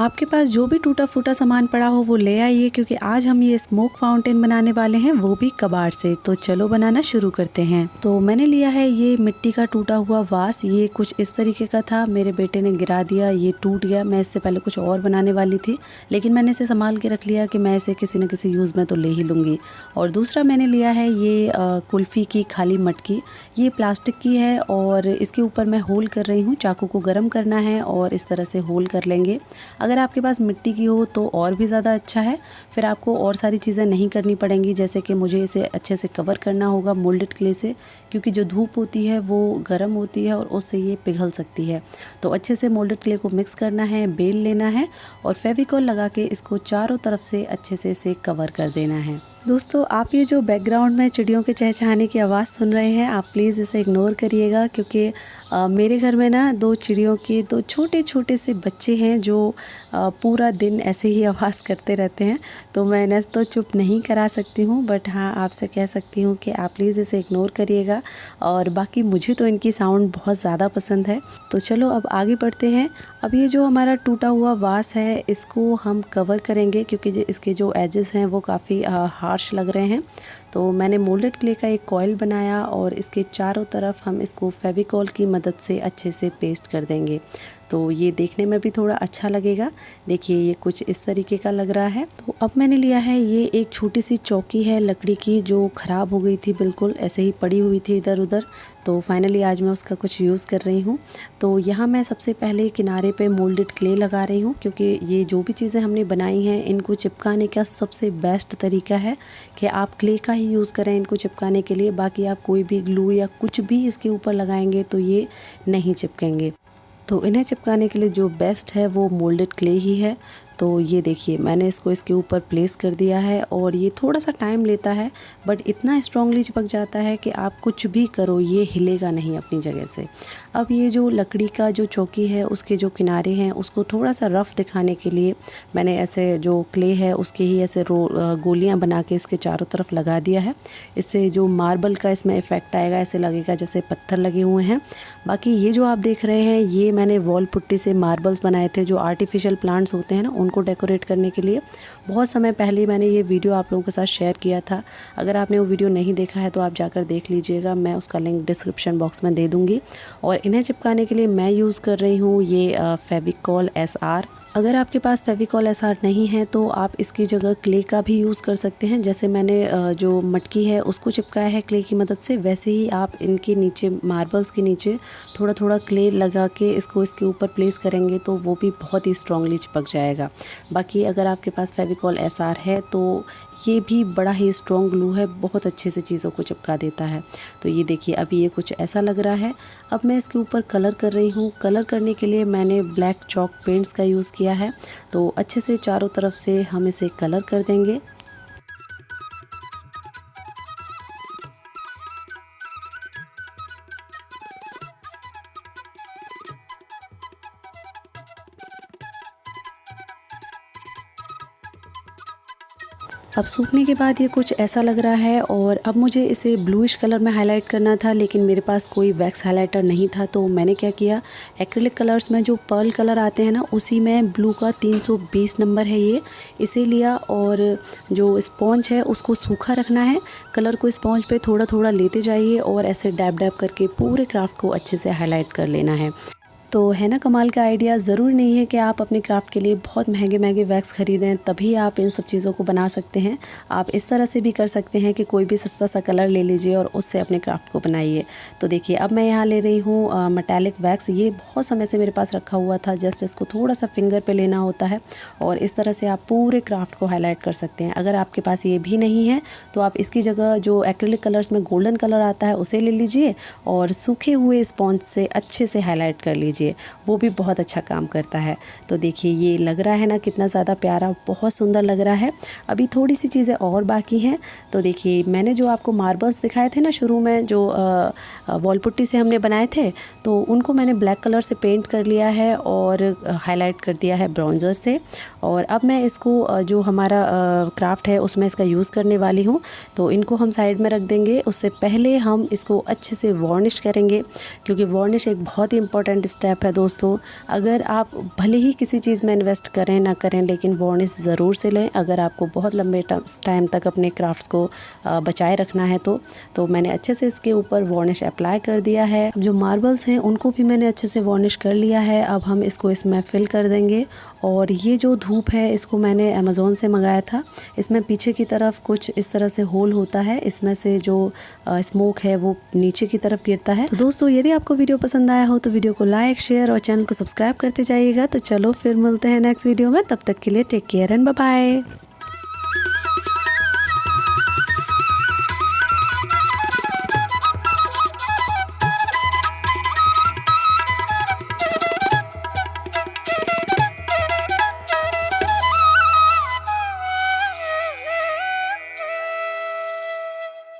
आपके पास जो भी टूटा फूटा सामान पड़ा हो वो ले आइए, क्योंकि आज हम ये स्मोक फाउंटेन बनाने वाले हैं, वो भी कबाड़ से। तो चलो बनाना शुरू करते हैं। तो मैंने लिया है ये मिट्टी का टूटा हुआ वास। ये कुछ इस तरीके का था, मेरे बेटे ने गिरा दिया, ये टूट गया। मैं इससे पहले कुछ और बनाने वाली थी, लेकिन मैंने इसे संभाल के रख लिया कि मैं इसे किसी न किसी यूज़ में तो ले ही लूँगी। और दूसरा मैंने लिया है ये कुल्फ़ी की खाली मटकी। ये प्लास्टिक की है और इसके ऊपर मैं होल कर रही हूँ। चाकू को गर्म करना है और इस तरह से होल कर लेंगे। अगर आपके पास मिट्टी की हो तो और भी ज़्यादा अच्छा है, फिर आपको और सारी चीज़ें नहीं करनी पड़ेंगी। जैसे कि मुझे इसे अच्छे से कवर करना होगा मोल्डेड क्ले से, क्योंकि जो धूप होती है वो गर्म होती है और उससे ये पिघल सकती है। तो अच्छे से मोल्डेड क्ले को मिक्स करना है, बेल लेना है और फेविकॉल लगा के इसको चारों तरफ से अच्छे से इसे कवर कर देना है। दोस्तों, आप ये जो बैकग्राउंड में चिड़ियों के चहचहाने की आवाज़ सुन रहे हैं, आप प्लीज़ इसे इग्नोर करिएगा, क्योंकि मेरे घर में ना दो चिड़ियों के दो छोटे छोटे से बच्चे हैं जो पूरा दिन ऐसे ही आवाज़ करते रहते हैं। तो मैं इन्हें तो चुप नहीं करा सकती हूँ, बट हाँ आपसे कह सकती हूँ कि आप प्लीज़ इसे इग्नोर करिएगा। और बाकी मुझे तो इनकी साउंड बहुत ज़्यादा पसंद है। तो चलो अब आगे बढ़ते हैं। अब ये जो हमारा टूटा हुआ वास है, इसको हम कवर करेंगे, क्योंकि इसके जो एजेस हैं वो काफ़ी हार्श लग रहे हैं। तो मैंने मोल्डेड क्ले का एक कॉइल बनाया और इसके चारों तरफ हम इसको फेविकॉल की मदद से अच्छे से पेस्ट कर देंगे। तो ये देखने में भी थोड़ा अच्छा लगेगा। देखिए ये कुछ इस तरीके का लग रहा है। तो अब मैंने लिया है ये एक छोटी सी चौकी है लकड़ी की, जो ख़राब हो गई थी, बिल्कुल ऐसे ही पड़ी हुई थी इधर उधर। तो फाइनली आज मैं उसका कुछ यूज़ कर रही हूँ। तो यहाँ मैं सबसे पहले किनारे पे मोल्डेड क्ले लगा रही हूँ, क्योंकि ये जो भी चीज़ें हमने बनाई हैं इनको चिपकाने का सबसे बेस्ट तरीका है कि आप क्ले का ही यूज़ करें इनको चिपकाने के लिए। बाकी आप कोई भी ग्लू या कुछ भी इसके ऊपर लगाएंगे तो ये नहीं चिपकेंगे। तो इन्हें चिपकाने के लिए जो बेस्ट है वो मोल्डेड क्ले ही है। तो ये देखिए मैंने इसको इसके ऊपर प्लेस कर दिया है और ये थोड़ा सा टाइम लेता है, बट इतना स्ट्रांगली चिपक जाता है कि आप कुछ भी करो ये हिलेगा नहीं अपनी जगह से। अब ये जो लकड़ी का जो चौकी है उसके जो किनारे हैं उसको थोड़ा सा रफ़ दिखाने के लिए मैंने ऐसे जो क्ले है उसके ही ऐसे गोलियां बना के इसके चारों तरफ लगा दिया है। इससे जो मार्बल का इसमें इफ़ेक्ट आएगा, ऐसे लगेगा जैसे पत्थर लगे हुए हैं। बाकी ये जो आप देख रहे हैं ये मैंने वॉल पुट्टी से मार्बल्स बनाए थे, जो आर्टिफिशियल प्लांट्स होते हैं ना उनको डेकोरेट करने के लिए। बहुत समय पहले मैंने ये वीडियो आप लोगों के साथ शेयर किया था। अगर आपने वो वीडियो नहीं देखा है तो आप जाकर देख लीजिएगा, मैं उसका लिंक डिस्क्रिप्शन बॉक्स में दे दूँगी। और इन्हें चिपकाने के लिए मैं यूज़ कर रही हूँ ये फेविकॉल SR। अगर आपके पास फेविकॉल SR नहीं है तो आप इसकी जगह क्ले का भी यूज़ कर सकते हैं। जैसे मैंने जो मटकी है उसको चिपकाया है क्ले की मदद से, वैसे ही आप इनके नीचे मार्बल्स के नीचे थोड़ा थोड़ा क्ले लगा के इसको इसके ऊपर प्लेस करेंगे तो वो भी बहुत ही स्ट्रांगली चिपक जाएगा। बाकी अगर आपके पास फेविकॉल SR है तो ये भी बड़ा ही स्ट्रॉन्ग ग्लू है, बहुत अच्छे से चीज़ों को चिपका देता है। तो ये देखिए अभी ये कुछ ऐसा लग रहा है। अब मैं इसके ऊपर कलर कर रही हूँ। कलर करने के लिए मैंने ब्लैक चॉक पेंट्स का यूज़ किया है। तो अच्छे से चारों तरफ से हम इसे कलर कर देंगे। अब सूखने के बाद ये कुछ ऐसा लग रहा है और अब मुझे इसे ब्लूइश कलर में हाईलाइट करना था, लेकिन मेरे पास कोई वैक्स हाइलाइटर नहीं था। तो मैंने क्या किया, एक्रिलिक कलर्स में जो पर्ल कलर आते हैं ना उसी में ब्लू का 320 नंबर है ये, इसे लिया और जो स्पॉन्ज है उसको सूखा रखना है। कलर को स्पॉन्ज पे थोड़ा थोड़ा लेते जाइए और ऐसे डैब डैब करके पूरे क्राफ्ट को अच्छे से हाईलाइट कर लेना है। तो है ना कमाल का आइडिया। ज़रूरी नहीं है कि आप अपने क्राफ्ट के लिए बहुत महंगे महंगे वैक्स ख़रीदें तभी आप इन सब चीज़ों को बना सकते हैं। आप इस तरह से भी कर सकते हैं कि कोई भी सस्ता सा कलर ले लीजिए और उससे अपने क्राफ्ट को बनाइए। तो देखिए अब मैं यहाँ ले रही हूँ मेटालिक वैक्स। ये बहुत समय से मेरे पास रखा हुआ था, जस्ट इसको थोड़ा सा फिंगर पे लेना होता है और इस तरह से आप पूरे क्राफ्ट को हाईलाइट कर सकते हैं। अगर आपके पास ये भी नहीं है तो आप इसकी जगह जो एक्रिलिक कलर्स में गोल्डन कलर आता है उसे ले लीजिए और सूखे हुए स्पॉन्ज से अच्छे से हाईलाइट कर लीजिए, वो भी बहुत अच्छा काम करता है। तो देखिए ये लग रहा है ना कितना ज़्यादा प्यारा, बहुत सुंदर लग रहा है। अभी थोड़ी सी चीज़ें और बाकी हैं। तो देखिए मैंने जो आपको मार्बल्स दिखाए थे ना शुरू में, जो वॉल पुट्टी से हमने बनाए थे, तो उनको मैंने ब्लैक कलर से पेंट कर लिया है और हाईलाइट कर दिया है ब्राउन्जर से। और अब मैं इसको जो हमारा क्राफ्ट है उसमें इसका यूज़ करने वाली हूँ। तो इनको हम साइड में रख देंगे। उससे पहले हम इसको अच्छे से वार्निश करेंगे, क्योंकि वार्निश एक बहुत ही इंपॉर्टेंट स्टेप स्टेप है दोस्तों। अगर आप भले ही किसी चीज़ में इन्वेस्ट करें ना करें, लेकिन वार्निश ज़रूर से लें अगर आपको बहुत लंबे टाइम तक अपने क्राफ्ट्स को बचाए रखना है तो मैंने अच्छे से इसके ऊपर वार्निश अप्लाई कर दिया है। जो मार्बल्स हैं उनको भी मैंने अच्छे से वार्निश कर लिया है। अब हम इसको इसमें फिल कर देंगे। और ये जो धूप है इसको मैंने अमेज़ोन से मंगाया था। इसमें पीछे की तरफ कुछ इस तरह से होल होता है, इसमें से जो स्मोक है वो नीचे की तरफ गिरता है। तो दोस्तों यदि आपको वीडियो पसंद आया हो तो वीडियो को लाइक, शेयर और चैनल को सब्सक्राइब करते जाइएगा। तो चलो फिर मिलते हैं नेक्स्ट वीडियो में, तब तक के लिए take care and bye bye.